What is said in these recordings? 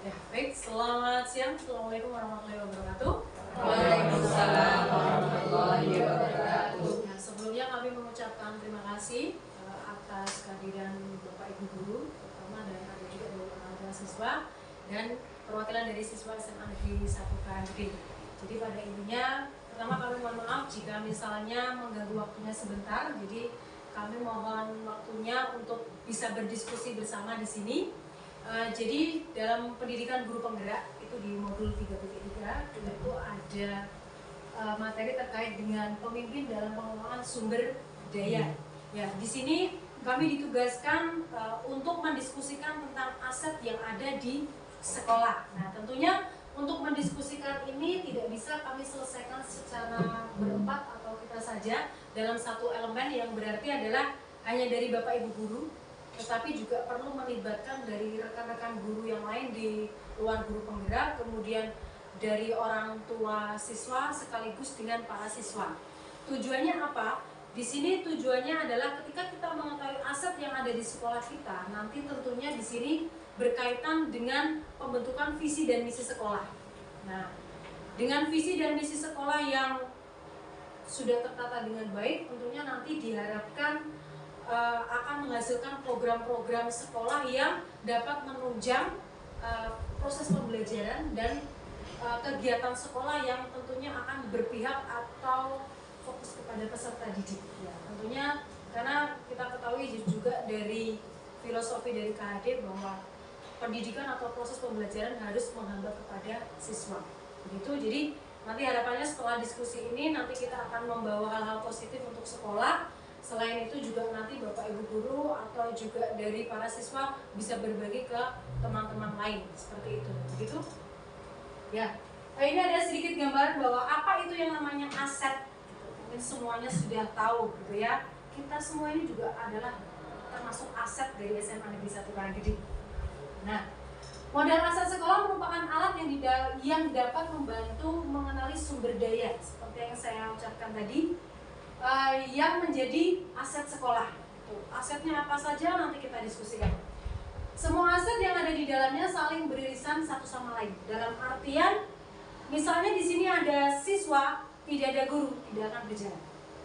Ya, baik, selamat siang. Assalamualaikum warahmatullahi wabarakatuh. Waalaikumsalam warahmatullahi wabarakatuh. Nah, sebelumnya kami mengucapkan terima kasih atas kehadiran Bapak Ibu Guru, terutama dan ada juga dari para siswa dan perwakilan dari siswa SMA Negeri 1 Karangkeding. Jadi pada intinya, pertama kami mohon maaf jika misalnya mengganggu waktunya sebentar. Jadi kami mohon waktunya untuk bisa berdiskusi bersama di sini. Jadi dalam pendidikan guru penggerak itu di modul 3.3 itu ada materi terkait dengan pemimpin dalam pengelolaan sumber daya. Ya, di sini kami ditugaskan untuk mendiskusikan tentang aset yang ada di sekolah. Nah, tentunya untuk mendiskusikan ini tidak bisa kami selesaikan secara berempat atau kita saja dalam satu elemen yang berarti adalah hanya dari Bapak Ibu guru, tetapi juga perlu melibatkan dari rekan-rekan guru yang lain di luar guru penggerak, kemudian dari orang tua siswa sekaligus dengan para siswa. Tujuannya apa? Di sini tujuannya adalah ketika kita mengetahui aset yang ada di sekolah kita, nanti tentunya di sini berkaitan dengan pembentukan visi dan misi sekolah. Nah, dengan visi dan misi sekolah yang sudah tertata dengan baik, tentunya nanti diharapkan akan menghasilkan program-program sekolah yang dapat menunjang proses pembelajaran dan kegiatan sekolah yang tentunya akan berpihak atau fokus kepada peserta didik. Ya, tentunya karena kita ketahui juga dari filosofi dari KHD bahwa pendidikan atau proses pembelajaran harus menghambat kepada siswa. Begitu. Jadi nanti harapannya setelah diskusi ini nanti kita akan membawa hal-hal positif untuk sekolah. Selain itu juga nanti Bapak Ibu guru atau juga dari para siswa bisa berbagi ke teman-teman lain seperti itu. Begitu? Ya. Nah, ini ada sedikit gambaran bahwa apa itu yang namanya aset. Mungkin semuanya sudah tahu gitu ya. Kita semua ini juga adalah termasuk aset dari SMA Negeri 1 Karangkeding. Nah, modal aset sekolah merupakan alat yang dapat membantu mengenali sumber daya seperti yang saya ucapkan tadi, yang menjadi aset sekolah. Tuh, asetnya apa saja nanti kita diskusikan. Semua aset yang ada di dalamnya saling beririsan satu sama lain. Dalam artian, misalnya di sini ada siswa, tidak ada guru, tidak akan berjalan.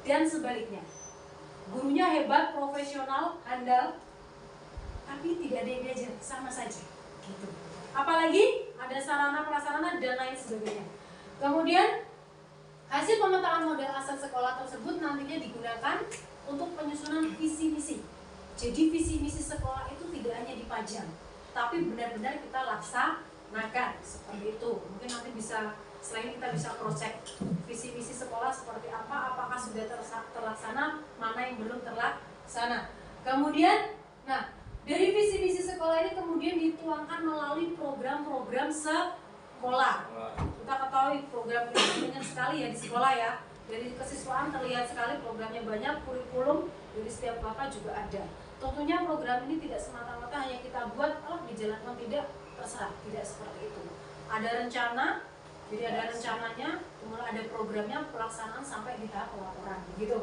Dan sebaliknya, gurunya hebat, profesional, handal, tapi tidak ada yang belajar, sama saja. Gitu. Apalagi ada sarana prasarana dan lain sebagainya. Kemudian hasil pemetaan model aset sekolah tersebut nantinya digunakan untuk penyusunan visi misi. Jadi visi misi sekolah itu tidak hanya dipajang, tapi benar-benar kita laksanakan seperti itu. Mungkin nanti bisa selain kita bisa cross check visi misi sekolah seperti apa, apakah sudah terlaksana, mana yang belum terlaksana. Kemudian, nah dari visi misi sekolah ini kemudian dituangkan melalui program-program sekolah. Kita ketahui program ini banyak sekali ya di sekolah ya. Dari kesiswaan terlihat sekali programnya banyak, kurikulum dari setiap bapak juga ada. Tentunya program ini tidak semata-mata hanya kita buat, dijalankan tidak, terserah, tidak seperti itu. Ada rencana, jadi ada rencananya, kemudian ada programnya, pelaksanaan sampai di tahap pelaporan, begitu.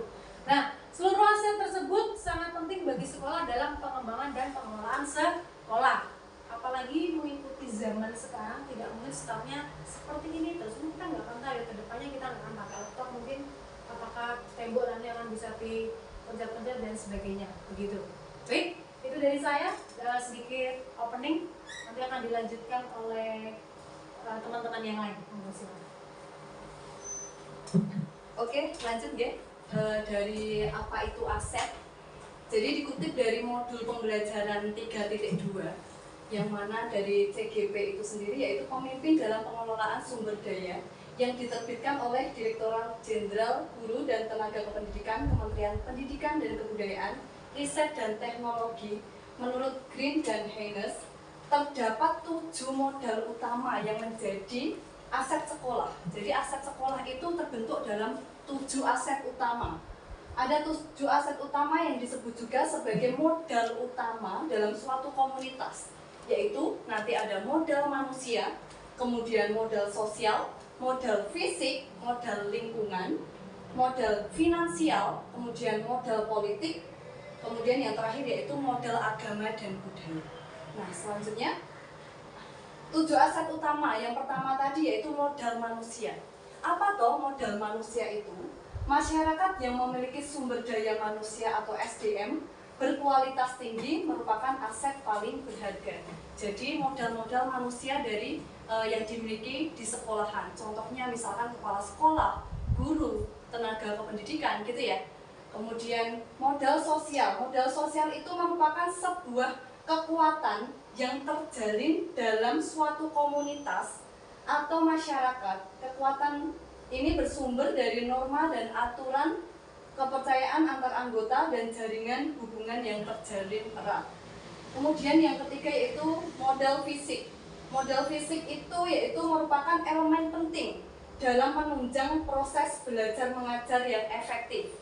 Nah, seluruh aset tersebut sangat penting bagi sekolah dalam pengembangan dan pengelolaan sekolah. Apalagi mengikuti zaman sekarang, tidak mungkin startnya seperti ini terus. Kita nggak akan tahu ya, kedepannya kita nggak akan pakai laptop, mungkin apakah tembok nanti akan bisa dipencet-pencet dan sebagainya, begitu. Baik, itu dari saya, sedikit opening, nanti akan dilanjutkan oleh teman-teman yang lain. Oke, lanjut ya. Dari apa itu aset? Jadi dikutip dari modul pembelajaran 3.2 yang mana dari CGP itu sendiri, yaitu pemimpin dalam pengelolaan sumber daya yang diterbitkan oleh Direktorat Jenderal Guru dan Tenaga Kependidikan Kementerian Pendidikan dan Kebudayaan, Riset dan Teknologi. Menurut Green dan Haynes, terdapat 7 modal utama yang menjadi aset sekolah. Jadi aset sekolah itu terbentuk dalam 7 aset utama. Ada 7 aset utama yang disebut juga sebagai modal utama dalam suatu komunitas, yaitu nanti ada modal manusia, kemudian modal sosial, modal fisik, modal lingkungan, modal finansial, kemudian modal politik, kemudian yang terakhir yaitu modal agama dan budaya. Nah, selanjutnya 7 aset utama. Yang pertama tadi yaitu modal manusia. Apa toh modal manusia itu? Masyarakat yang memiliki sumber daya manusia atau SDM berkualitas tinggi merupakan aset paling berharga. Jadi modal-modal manusia dari yang dimiliki di sekolahan. Contohnya misalkan kepala sekolah, guru, tenaga kependidikan gitu ya. Kemudian modal sosial. Modal sosial itu merupakan sebuah kekuatan yang terjalin dalam suatu komunitas atau masyarakat. Kekuatan ini bersumber dari norma dan aturan kepercayaan antar anggota dan jaringan hubungan yang terjalin erat. Kemudian yang ketiga yaitu modal fisik. Modal fisik itu yaitu merupakan elemen penting dalam menunjang proses belajar mengajar yang efektif.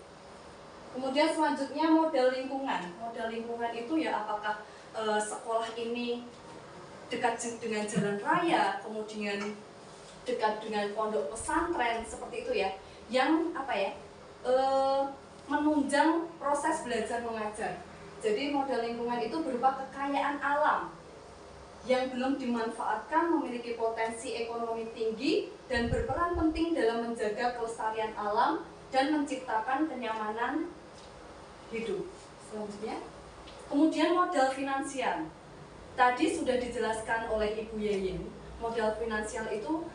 Kemudian selanjutnya modal lingkungan. Modal lingkungan itu ya apakah sekolah ini dekat dengan jalan raya, kemudian dekat dengan pondok pesantren seperti itu ya, yang menunjang proses belajar mengajar. Jadi modal lingkungan itu berupa kekayaan alam yang belum dimanfaatkan, memiliki potensi ekonomi tinggi dan berperan penting dalam menjaga kelestarian alam dan menciptakan kenyamanan hidup. Selanjutnya, kemudian modal finansial. Tadi sudah dijelaskan oleh Ibu Yeyin, modal finansial itu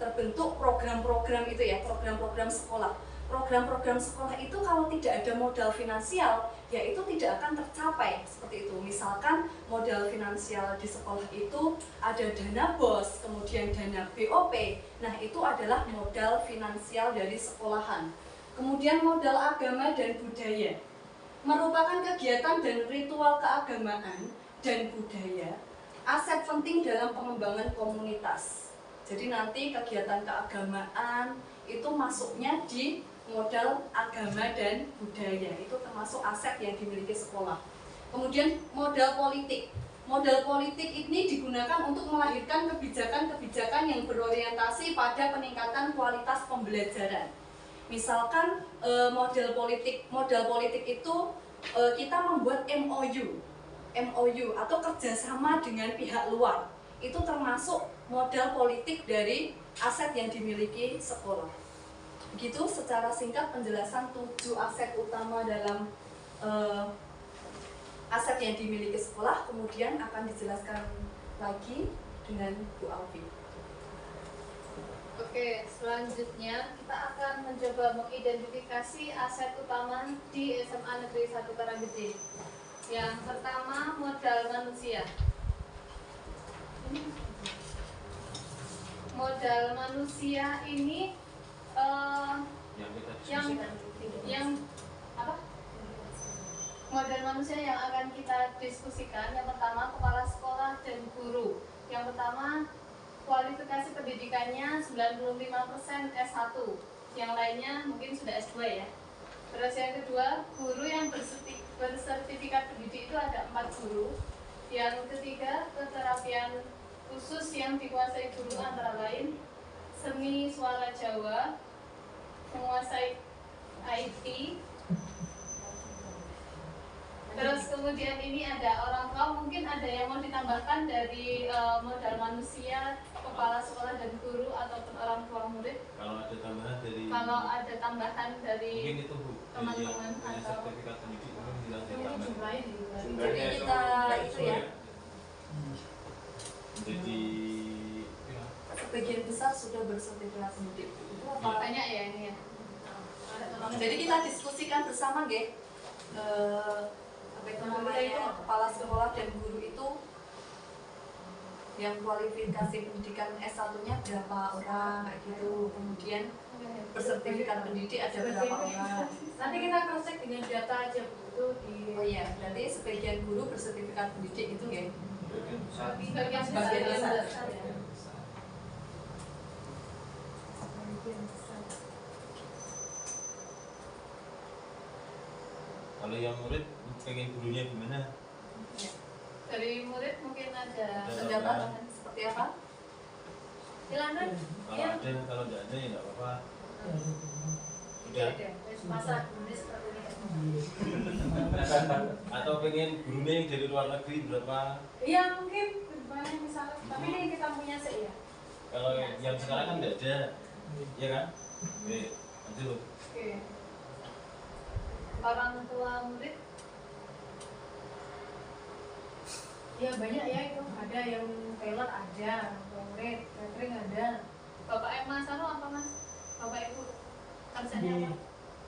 terbentuk program-program itu ya, program-program sekolah. Program-program sekolah itu kalau tidak ada modal finansial, ya itu tidak akan tercapai seperti itu. Misalkan modal finansial di sekolah itu ada dana BOS, kemudian dana BOP. Nah itu adalah modal finansial dari sekolahan. Kemudian modal agama dan budaya merupakan kegiatan dan ritual keagamaan dan budaya, aset penting dalam pengembangan komunitas. Jadi nanti kegiatan keagamaan itu masuknya di modal agama dan budaya, itu termasuk aset yang dimiliki sekolah. Kemudian modal politik. Modal politik ini digunakan untuk melahirkan kebijakan-kebijakan yang berorientasi pada peningkatan kualitas pembelajaran. Misalkan modal politik itu kita membuat MOU atau kerjasama dengan pihak luar. Itu termasuk modal politik dari aset yang dimiliki sekolah. Begitu secara singkat penjelasan 7 aset utama dalam aset yang dimiliki sekolah. Kemudian akan dijelaskan lagi dengan Bu Alfi. Oke, selanjutnya kita akan mencoba mengidentifikasi aset utama di SMA Negeri 1 Karanggede. Yang pertama, modal manusia. Modal manusia ini yang apa? Modal manusia yang akan kita diskusikan. Yang pertama, kepala sekolah dan guru. Yang pertama, kualifikasi pendidikannya 95% S1, yang lainnya mungkin sudah S2 ya. Terus yang kedua, guru yang bersertifikat pendidik itu ada 4 guru. Yang ketiga, keterapian khusus yang dikuasai guru antara lain seni suara Jawa, menguasai IT. Terus kemudian ini ada orang tua, mungkin ada yang mau ditambahkan dari modal manusia, kepala sekolah dan guru ataupun orang tua murid. Kalau ada tambahan dari Mungkin itu Bu, teman-teman yang atau sertifikat pendidik mungkin bisa ditambah. Jadi kita itu ya, Jadi sebagian besar sudah bersertifikat pendidik. Itu apa? banyak ya ini ya. Jadi kita diskusikan bersama, Ge. Apa itu namanya, kepala sekolah dan guru itu yang kualifikasi pendidikan S1-nya berapa orang kayak gitu. Kemudian bersertifikat pendidik ada berapa orang. Nanti kita cross check dengan data aja Bu, itu di Oh iya, berarti sebagian guru bersertifikat pendidik itu, Ge. Bagian Sebagian besar. kalau yang murid pengen gurunya gimana? Dari murid mungkin ada Pendapat seperti apa? silakan. Kalau ada, kalau tidak ada ya nggak apa-apa. ada masa seperti ini. Atau pengen gurunya yang dari luar negeri berapa? Iya mungkin banyak misalnya, tapi ini kita punya sih ya. Kalau yang sekarang kan tidak ada, iya kan? Oke, lanjut. Oke. Orang tua murid. Ya banyak ya itu, ada yang tailor ada, murid, catering ada. Bapak Emma Sano apa mas? Bapak Ibu kerjanya apa?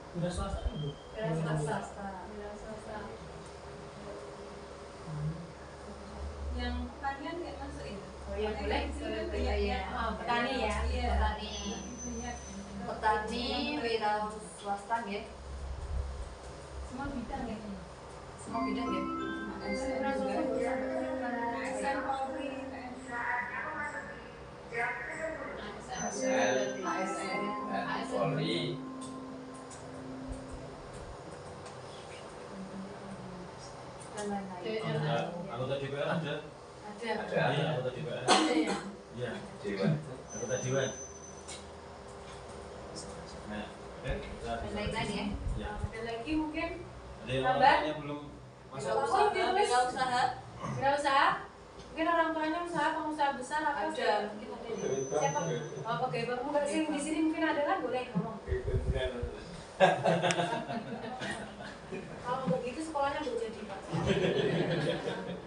Udah swasta ibu. Wira swasta. Wira swasta. Yang pertanian nggak masuk ya? Oh ya boleh, Iya. oh, petani ya. Iya. Petani. Banyak. Petani, wira swasta ya. Semua bidang ya. Semua bidang ya. Wira swasta juga. ASN Polri. ASN dan Polri. Dan lain-lain. Jajaran. Anggota DPR ada? Ada. Ada. Iya, anggota DPR. Ada ya. Iya, Dewan. anggota Dewan. Nah, oke, kita Dan lain-lain ya. Ya. Ada lagi mungkin Ada yang Tambah? orangnya belum masuk. Oh, ditulis. Wira usaha. wira usaha. Mungkin orang tuanya usaha pengusaha besar apa? Ada. Mungkin ada ya. Siapa? Oh, pegawai bank enggak sih di sini mungkin ada kan boleh ngomong. Kalau nggak gitu sekolahnya nggak jadi pak.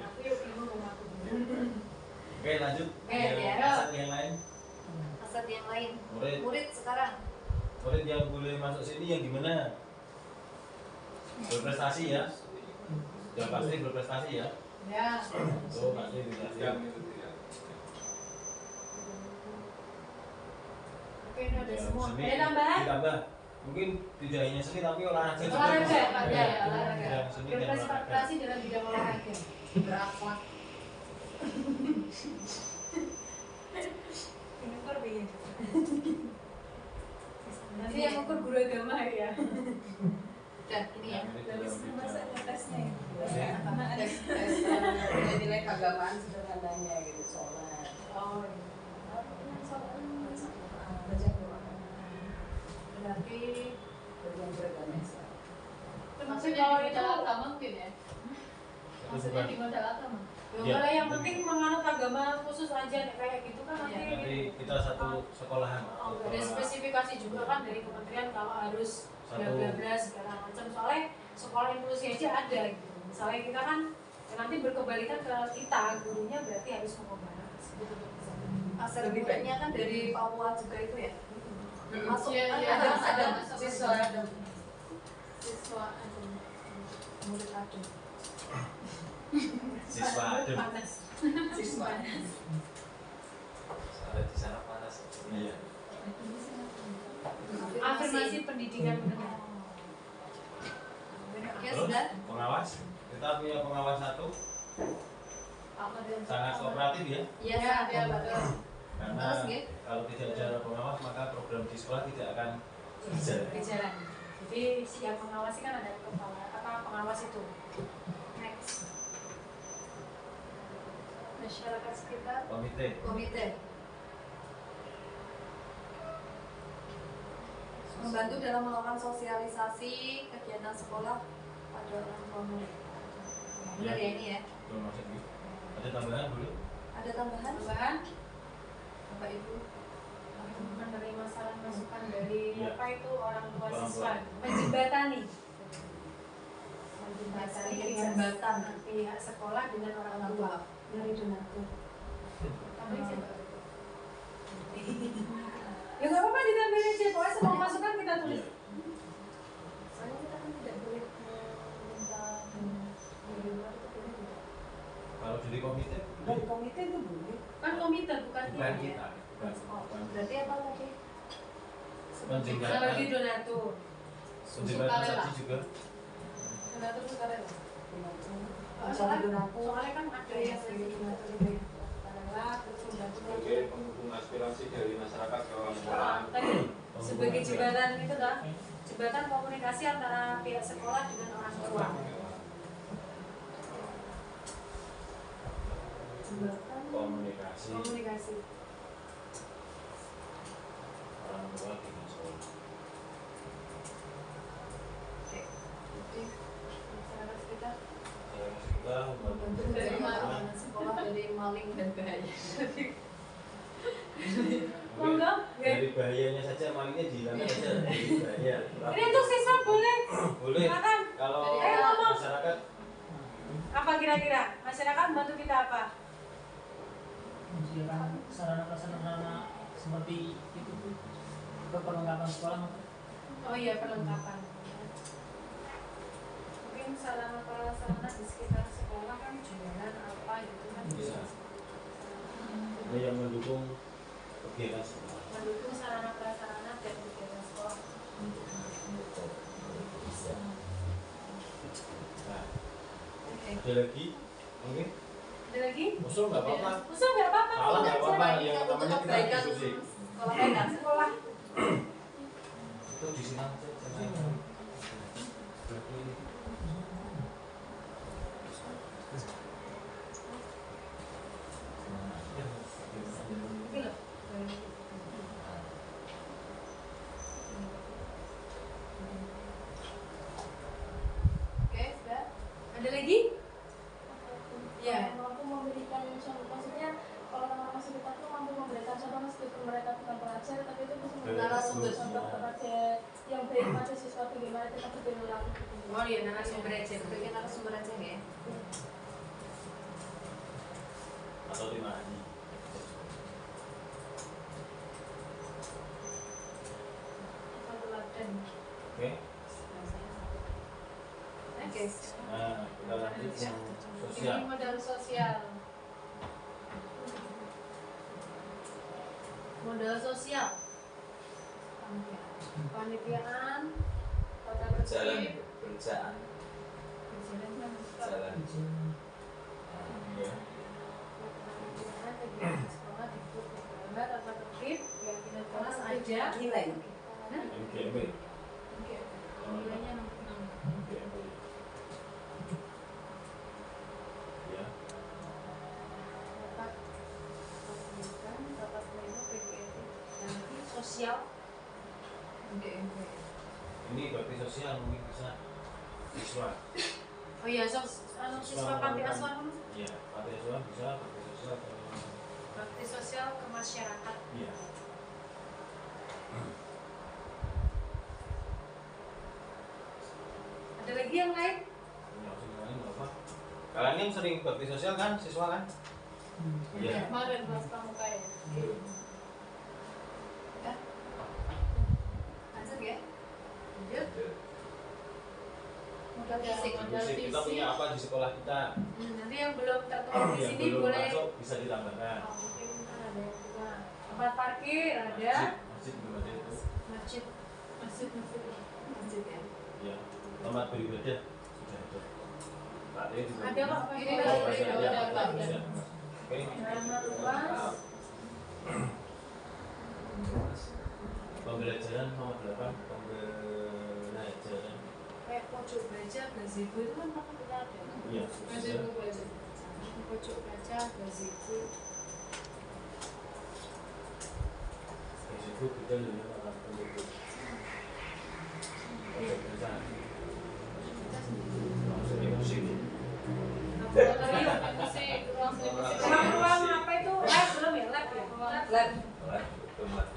Aku yuk bingung sama aku. Oke, lanjut. Oke, Yang ya. aset yang lain. Aset yang lain. Murid, Murid sekarang. murid yang boleh masuk sini yang gimana? Berprestasi ya. Yang pasti berprestasi ya. Ya. Tuh, pasti berprestasi. Oke, ini ada Yang semua. seni Ada tambahan? ditambah. Mungkin tidak hanya seni tapi olahraga juga. Olahraga, ada Ya, ya olahraga. yang seni dan olahraga. Berprestasi dalam bidang olahraga. Berakhlak. Ini Polri. Nanti yang ukur guru agama ya. Udah, ini ya. Dari semua tesnya ya. Ada nilai keagamaan sederhananya gitu, sholat. Oh, iya. Baca Quran. Berarti Beragam-beragam Islam. Maksudnya kalau di itu modal agama mungkin ya? Maksudnya di modal agama? ya Ya. boleh, yang penting menganut agama khusus aja kayak gitu kan nanti. Nanti kita satu sekolahan. Oh, ada spesifikasi juga kan dari kementerian kalau harus bla bla bla segala macam. Soalnya sekolah inklusi aja ada gitu. Misalnya kita kan nanti berkebalikan ke kita, gurunya berarti harus mengobati gitu. Aset muridnya kan dari Papua juga itu ya. Masuk Iya, kan iya, ada masuk. Siswa ada. Siswa ada. Murid adem. Siswa adem. Panas. Siswa. Ada di sana panas. Iya. Afirmasi pendidikan benar. Ya Terus sudah. pengawas. Kita punya pengawas satu. Apa dia? Sangat kooperatif ya. Iya, Ya, ya betul. Karena Terus, Gek? kalau tidak ada pengawas maka program di sekolah tidak akan berjalan. Berjalan. Jadi yang mengawasi kan ada kepala apa pengawas itu. Next. Masyarakat sekitar. Komite. Komite. Membantu dalam melakukan sosialisasi kegiatan sekolah pada orang tua murid. Benar ya ini ya. Betul, masuk gitu. Ada tambahan boleh? Ada tambahan? Tambahan Bapak Ibu. bukan dari masalah masukan dari Iya. apa itu orang tua Orang siswa tua. menjembatani Sebagai jembatan. pihak sekolah dengan orang Orang tua tua. dari donatur. Ya nggak apa-apa ditambahin aja, pokoknya semua masukan kita tulis. Iya. Soalnya kita kan tidak boleh meminta dari luar itu boleh tidak? Kalau dari komite Dari komite itu boleh. Kan komite bukan bukan tim ya. kita. Bukan. Oh, Bukan. Berarti apa tadi? Penjembatan. sebagai donatur. Penjembatan Sukarela. saksi juga. Donatur sukarela. Soalnya donatur. Soalnya kan ada yang sebagai donatur itu ya. Sukarela, terus donatur. sebagai penghubung aspirasi dari masyarakat ke sekolah. Tadi sebagai jembatan itu lah, jembatan komunikasi antara pihak sekolah dengan orang tua. Jembatan Komunikasi komunikasi. orang tua dengan sekolah. daerah membantu Dari pencegahan. sekolah dari maling dan bahaya. Monggo. Dari bahayanya saja malingnya dihilangkan saja dari bahaya. Ini untuk siswa boleh. Boleh. Silakan. Kalau Ayo ngomong. masyarakat Apa kira-kira? Masyarakat bantu kita apa? Menyediakan sarana prasarana seperti itu tuh ke perlengkapan sekolah mungkin. Oh iya, perlengkapan. Mungkin sarana prasarana di sekitar sekolah kan jualan apa gitu kan bisa. Ini yang mendukung kegiatan sekolah. mendukung sarana prasarana dan kegiatan sekolah. Bisa. Nah, Oke. ada lagi? Mungkin? Ada lagi? Usul nggak apa-apa. Usul nggak apa-apa. Salah nggak apa-apa. Kita Yang untuk namanya kita kebaikan diskusi. sekolah kita. Sekolah. Itu di sini aja. Ini loh. Oke, sudah. Ada lagi? Ya, mampu memberikan contoh, maksudnya kalau orang fasilitas itu mampu memberikan contoh meskipun mereka bukan pelajar, tapi itu bisa memberikan Narasumber. contoh kepada yang baik pada siswa bagaimana kita berperilaku. Oh iya, narasumber aja. Sebagai narasumber aja ya. Atau di mana? Satu laten. Oke. Oke. Nah, kita lanjut yang sosial. Ini modal sosial. Modal sosial. Panitiaan, tata Jalan tertib, berjalan jalan. Ya. panitiaan, kegiatan sekolah ikut lomba, tata tertib, kegiatan kelas ada. Nilai. MGMB. Nilainya 6. MGMB. Ya. Dapat pendidikan, dapat pleno, PGRI, dan nanti sosial. Ini bakti sosial mungkin bisa siswa. Oh iya, siswa panti asuhan, Iya, panti asuhan bisa bakti sosial. bakti sosial ke masyarakat. Iya. Ada lagi yang lain? Yang lain apa? Kalian yang sering bakti sosial kan, siswa kan? Iya. Kemarin kelas pramuka ya. Lanjut ya. Lanjut. Modal Fisik. fisik, modal Fisik kita fisik. punya apa di sekolah kita? Nanti yang belum tertulis di Yang sini belum boleh. masuk bisa ditambahkan. Oh, mungkin ada yang juga. Tempat parkir ada. Masjid belum ada itu. Masjid. Masjid. Lanjut ya. Ya. Tempat beribadah sudah ada. Pak Teh juga. Ada kok. Ini Pak. ada, Masih ada. ada. Bisa. Oke. Halaman luas. Pembelajaran nomor 8 pembelajaran. Kayak pojok baca, gazebo itu kan pernah kita ada. Iya. Masjid Bisa. baca. Pojok baca, gazebo. Gazebo kita dulu akan penduduk. Pojok baca. Maksudnya musik. Ruang musik, ruang seni musik. Ruang apa itu? Lab belum ya? Lab ya? Lab.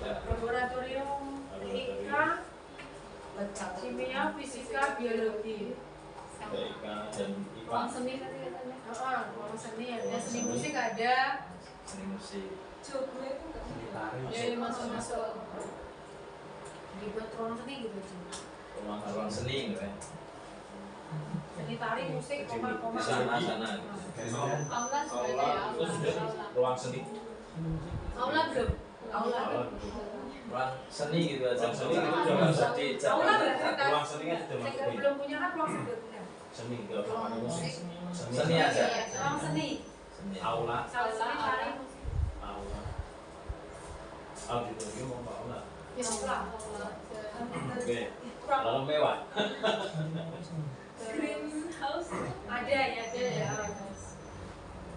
Laboratorium TIK, kimia, fisika, biologi. TIK dan IPA. Ruang seni tadi katanya. Ruang seni ada, seni musik ada. Seni musik. Jogo itu enggak Seni tari. Ya, ini masuk-masuk. Dibuat ruang seni gitu Cuma. Ruang seni gitu ya. Seni tari, musik, koma-koma. Di sana. Aula juga ada ya. Itu sudah ruang seni. Aula belum? Aula. Ruang seni gitu aja. Ruang seni itu Nggak juga usah bisa. dicap. Aula berarti kan? Ruang seni kan sudah Saya masuk ini. belum punya kan ruang seni belum punya. Seni nggak usah pakai musik. Seni aja. Ruang seni. Seni. Aula. Salah seni tari, musik. Aula. Auditorium mau Mbak Aula. Ya, aula. Oke. Lalu mewah. greenhouse Ada ya, ada ya.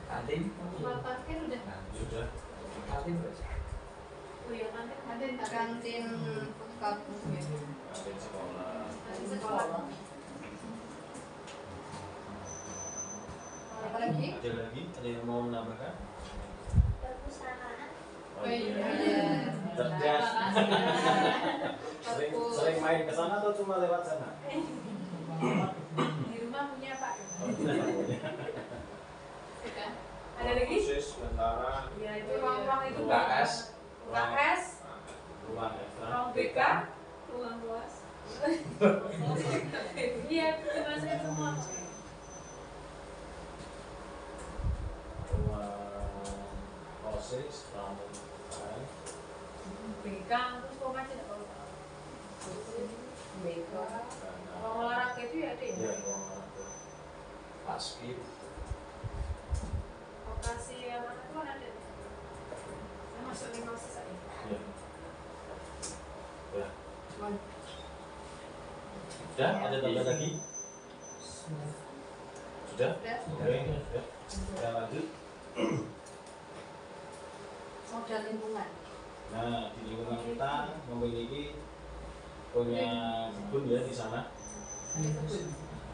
Kantin. Tempat parkir udah. Sudah. Kantin berarti. Oh iya, kantin. Kantin kampus ya. Kantin sekolah. Kantin sekolah. Apa lagi? Ada lagi? Ada yang mau menambahkan? Perpustakaan. Oh iya. Cerdas. Sering main ke sana atau cuma lewat sana? Di rumah punya Pak. Oh, iya. Sudah. Ada lagi? Khusus sementara. Ya itu ruang-ruang itu. UKS. UKS, Ruang ekstra. ruang BK, Ruang kelas. iya itu dimasukin semua. Ruang OSIS, pramuka. BK terus kok macam tidak tahu. BK. Ruang olahraga itu ya ada ya. Iya, ruang olahraga. Paskib. Lokasi yang mana itu ada. Saya masuk lima sisa ya. Iya. Ya. Sudah? Ada tambah lagi? Sudah? Sudah. Oke, sudah. Kita lanjut. Modal lingkungan. Nah, di lingkungan kita memiliki punya kebun ya di sana.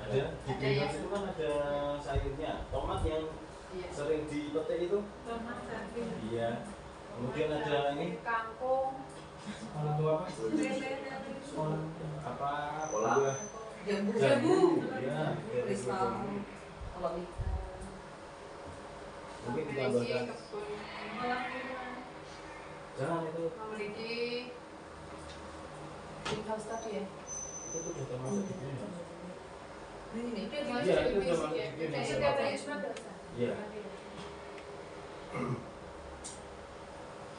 Ada di Ada kebun ya. itu kan ada sayurnya, tomat yang Iya. sering dipetik itu. Tomat cabai. Iya. Kemudian ada ini kangkung. Sekolah itu apa? Sekolah. apa? Bola. Buah. Jambu. Jambu. Iya. Kristal. Kalau ikan. Mungkin Memiliki ditambahkan. kebun. Jangan itu. Memiliki greenhouse tadi ya. Itu tuh sudah termasuk di sini. Ini. Itu Iya, di itu basic zaman ya. bikin Itu masalah. ada Isma biasa. Iya.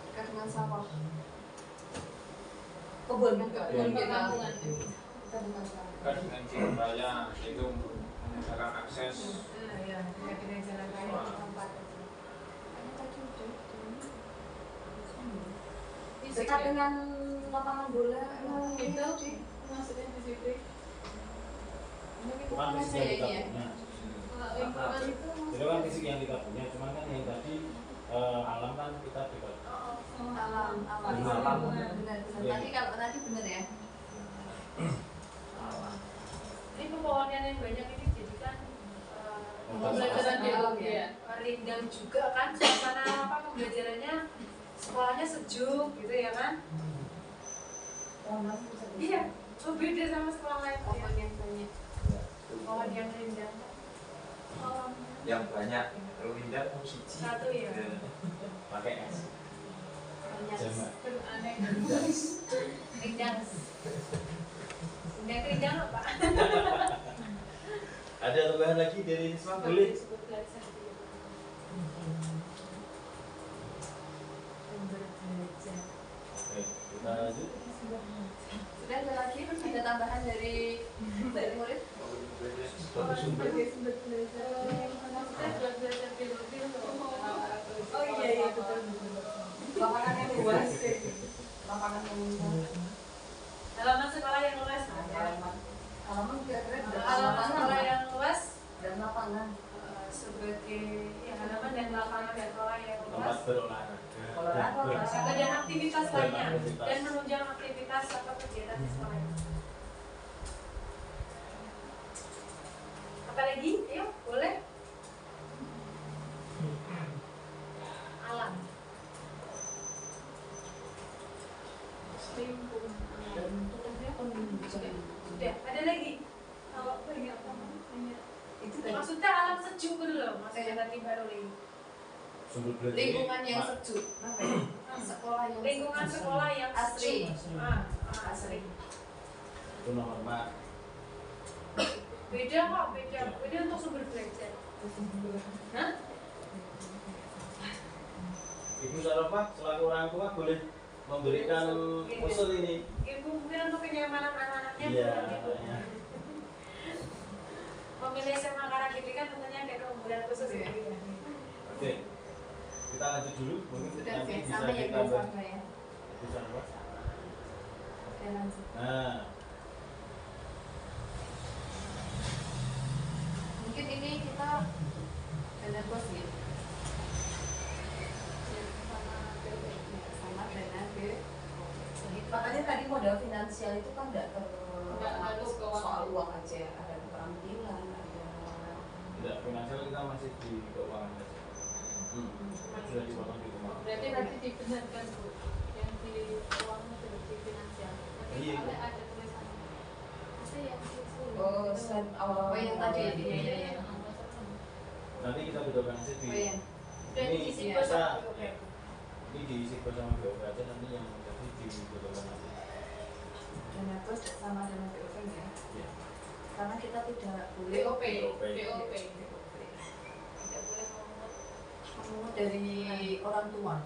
Dekat dengan sawah. Kebun. Kebun Kebun. kita. Kita bukan sawah. Kan dengan jalan raya itu memudahkan akses. Nah, ya, dekat dengan jalan raya tempat. Dekat dengan lapangan bola. Itu maksudnya di situ. Bukan fisik yang kita punya. Lingkungan itu Itu kan fisik yang kita punya, cuman kan yang tadi alam kan kita dekat. Alam. Alam. Benar. Tadi kalau tadi benar ya. Ini pepohonan yang banyak ini jadikan pembelajaran di alam ya. rindang juga kan suasana apa pembelajarannya sekolahnya sejuk gitu ya kan? Iya, oh beda sama sekolah lain. Pohon yang banyak. Pohon yang rindang. Yang banyak kalau indah siji. Satu ya. Pakai es. Banyak. Jamak. Aneh. Rindang. Rindang apa? Ada tambahan lagi dari Isma? Boleh? Disebut belajar. Belajar. Oke, kita lanjut. Sudah ada lagi? Ada tambahan dari murid? Maksudnya buat belajar biologi loh. Oh iya betul. Lapangan yang luas. Lapangan yang luas. Halaman sekolah yang luas. Halaman kira-kira berapa? Halaman sekolah yang luas Dan lapangan. sebagai ya, halaman dan lapangan sekolah yang Tempat luas. berolahraga. Olahraga dan aktivitas lainnya dan menunjang aktivitas atau kegiatan di sekolah. Apa lagi? Ayo, boleh. Alam. Dan tentunya penunjang. Sudah. Ada lagi? Kalau banyak banyak. Itu tadi. Maksudnya alam sejuk dulu loh. Maksudnya tadi baru lagi. Sumber belajar Lingkungan yang Mak. sejuk. Apa ya? Sekolah yang Lingkungan sejuk. sekolah yang Asri. sejuk. Asri. Itu nomor 4. Beda kok, beda. Beda untuk sumber belajar. Hah? Ibu Sarofa selaku orang tua boleh memberikan usul ini. Ibu mungkin untuk kenyamanan anak-anaknya. Iya. gitu. Memilih SMA Karangkiti kan tentunya ada keunggulan khusus ya. Oke. Kita lanjut dulu, mungkin Sudah nanti ya, bisa sama yang kita biasa bahas. ya. Ibu Sarofa. Oke lanjut. Nah, Mungkin ini kita dana bos ya. Sama dana B. Makanya tadi modal finansial itu kan nggak Nggak harus keuangan. soal uang aja, ada keterampilan, ada tidak finansial kita masih di keuangan saja. Sudah dipotong di keuangan. Berarti nanti dibenarkan Bu, yang di uangnya sudah di finansial. Tapi Iya. ada tulisannya. Ada yang di Oh, slide awal Oh, yang tadi. Iya. Nanti kita bedolkan aja di Oh iya. Dan ini diisi iya. sama ini diisi bersama BOP aja, nanti yang tadi dibedolkan aja. Dana bos sama dana BOP ya. Iya. Karena kita tidak boleh BOP. BOP. BOP. tidak boleh memungut dari orang tua.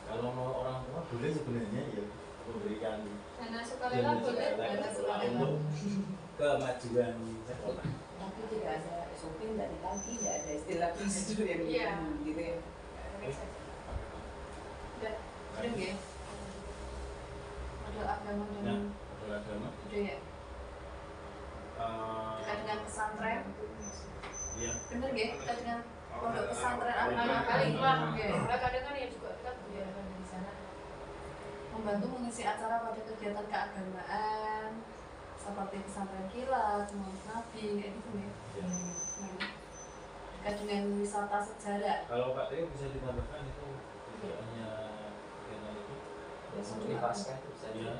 Kalau mau orang tua boleh sebenarnya ya memberikan Dana sukarela boleh. Dana sukarela. untuk kemajuan sekolah. Tapi tidak ada SOP, tidak ditagi, tidak ada istilah prosedur yang Iya. gitu ya. Udah ya. Ada agama Nah, dan ada agama. budaya. Dekat dengan pesantren. Iya. Bener ya? Dekat dengan pondok pesantren Nah, anak paling lah Oke. mereka kadang kan ya juga kan budaya di sana. Membantu mengisi acara pada kegiatan keagamaan seperti pesantren kilat, maulid nabi, kayak gitu ya. Iya. Nah, dekat dengan wisata sejarah. Kalau Pak Teo bisa ditambahkan itu tidak hanya kegiatan itu. Ya seperti pasca itu bisa Iya.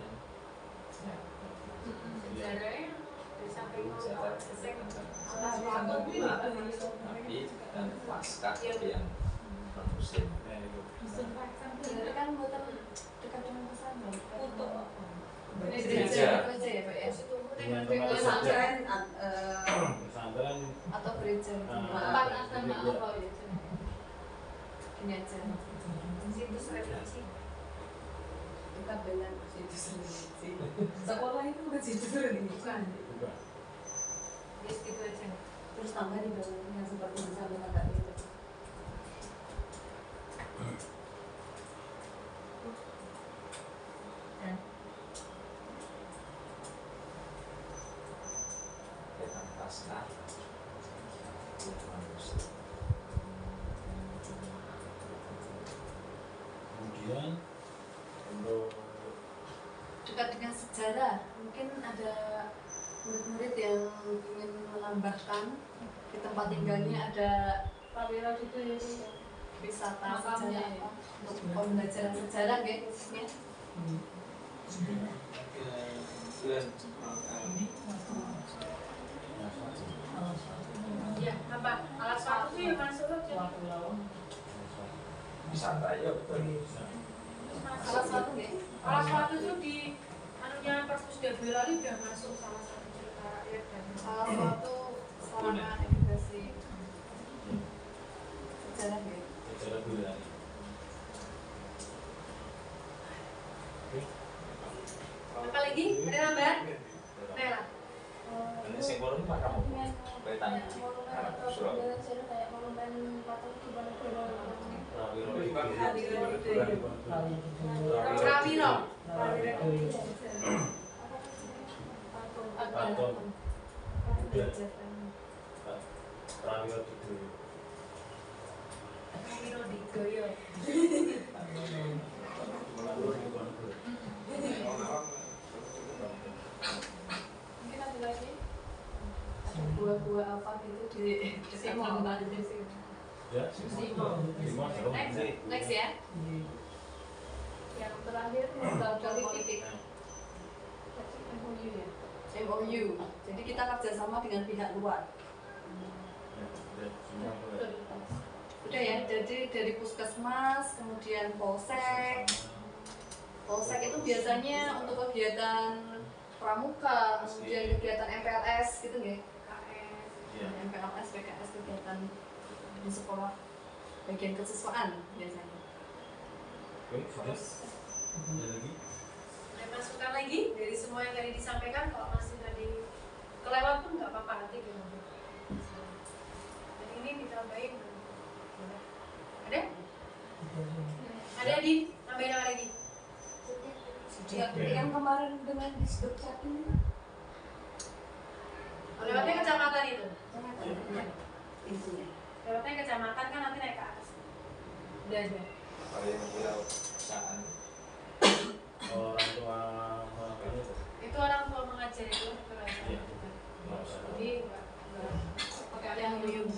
Sejarahnya di samping Sejarah. tapi Tapi dan pasca itu yang non muslim. Nah, itu. Sejarah kan buatan dekat dengan pesantren. untuk Gereja. Gereja ya Pak ya? Dengan dengan tempat Pesantren pesantren Atau gereja. Tempat agama apa ya? Ini aja. situs refleksi. kita dengan situ sendiri. Sekolah itu bukan situ sendiri. Bukan. bukan. Yes, gitu aja. Terus tambah di bawahnya seperti misalnya kakak itu. Kegiatan pasca itu non muslim. Kemudian untuk Dekat dengan sejarah, mungkin ada murid-murid yang ingin menambahkan di tempat tinggalnya ada Prawira gitu ya. wisata Makamnya sejarah ya. untuk pembelajaran sejarah ya khususnya. Iya, apa? Alat sepatu tuh yang masuk loh. Suatu lawan. Wisata ya betul. Salah satu ya. Alat sepatu tuh di anunya Perpus Boyolali udah masuk salah satu cerita rakyat dan Salah satu sarana edukasi sejarah ya. secara bulan. Oke. apa lagi? Ada tambahan? Nela. Ini sing kono Pak kamu. Wetan. Arab Surau. Kayak monumen patung Diponegoro. Prawiro Prawiro itu. Prawiro. Patung. Gereja. Prawiro itu. Prawiro di Goyo. Mungkin ada lagi? Ada buah-buah apa gitu di Simon. Ya, Simon. Next ya. Yang terakhir modal politik. Politik. MOU ya. MOU. Jadi kita kerjasama dengan pihak luar. Udah ya. Jadi dari puskesmas, kemudian polsek. Polsek itu biasanya untuk kegiatan pramuka, kemudian kegiatan MPLS gitu nggih. Iya. MPLS, PKS kegiatan di sekolah bagian kesiswaan biasanya. Oke, sudah. Ada lagi? Ada masukan lagi dari semua yang tadi disampaikan? Kalau masih tadi kelewat pun nggak apa-apa, nanti kita dan ini ditambahin. Boleh. Ada? Ada di tambahin apa lagi? Yang kemarin dengan disduk ini Lewatnya kecamatan itu. intinya. Lewatnya kecamatan kan nanti naik ke atas. Udah aja. Kalau yang pulau perusahaan Orang tua orang itu. Itu orang tua mengajar itu. Iya. Jadi nggak pakai yang Luyung.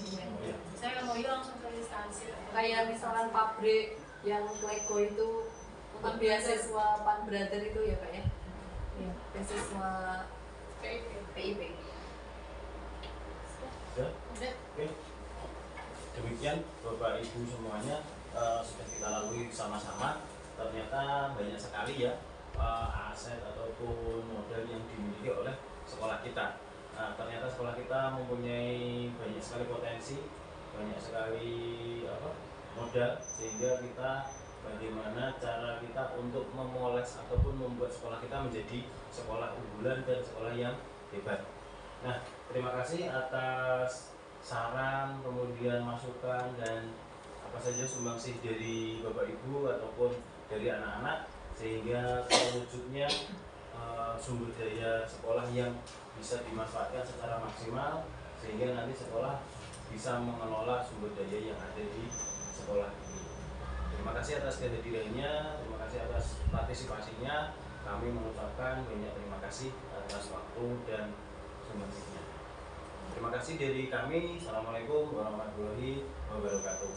Saya mau langsung ke instansi. Kayak misalkan pabrik yang Lego itu untuk beasiswa Pan Brother itu ya Pak ya? Iya, beasiswa PIP. Sudah? Oke. Demikian Bapak Ibu semuanya sudah kita lalui sama-sama. Ternyata banyak sekali ya aset ataupun modal yang dimiliki oleh sekolah kita. Ternyata sekolah kita mempunyai banyak sekali potensi, banyak sekali modal, sehingga kita bagaimana cara kita untuk memoles ataupun membuat sekolah kita menjadi sekolah unggulan dan sekolah yang hebat. Nah, terima kasih atas saran, kemudian masukan dan apa saja sumbangsih dari Bapak Ibu ataupun dari anak-anak, sehingga terwujudnya sumber daya sekolah yang bisa dimanfaatkan secara maksimal, sehingga nanti sekolah bisa mengelola sumber daya yang ada di sekolah ini. Terima kasih atas kehadirannya, terima kasih atas partisipasinya. Kami mengucapkan banyak terima kasih atas waktu dan sumbangsihnya. Terima kasih dari kami. Assalamualaikum warahmatullahi wabarakatuh.